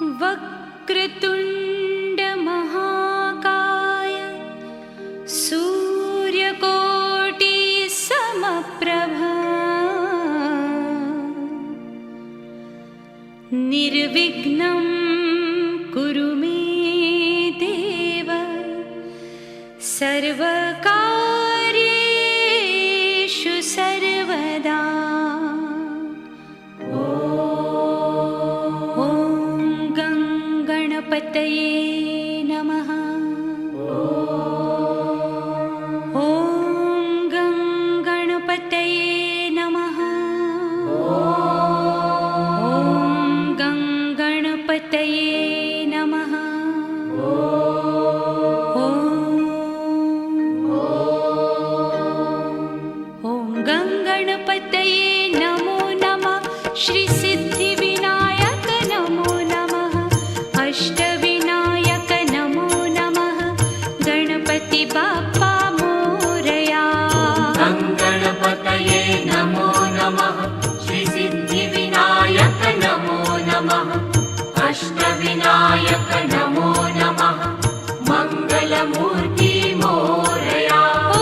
वक्रतुण्ड महाकाय सूर्यकोटि समप्रभा निर्विघ्नं कुरु मे देव सर्वकार्येषु सर्वदा। गणपतये नमः। ॐ गणपतये नमः। ॐ गणपतये नमः। ॐ गणपतये नमो नमः। श्री सिद्धिविनायक नमो नमः। अष्टविनायक नमो नमः। गणपति बाप्पा मोरया। गणपतये नमो नमः। श्री सिद्धिविनायक नमो नमः। अष्टविनायक नमो नमः। मंगलमूर्ति मोरया। ॐ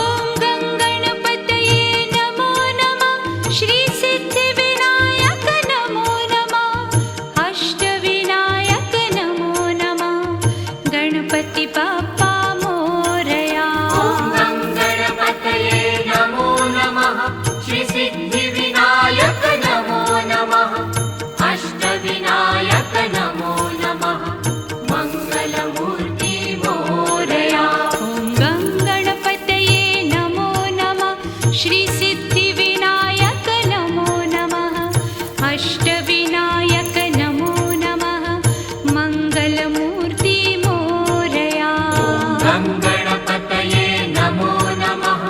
गणपतये नमो नमः। श्री सिद्धिविनायक नमो नमः। अष्टविनायक नमो नमः। गणपति बाप्पा मोरया। गणपतये नमो नमः। श्री सिद्धिविनायक नमो नमः। अष्टविनायक नमो नमः। मंगलमूर्ति मोरया। ॐ गणपतये नमो नमः। श्री सिद्धिविनायक नमो नमः। अष्टविनायक नमो नमः। मंगलमूर्ति मोरया। गणपतये नमो नमः।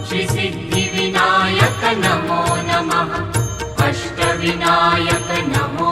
श्री सिद्धिविनायक नमो नमः। अष्टविनायक नमो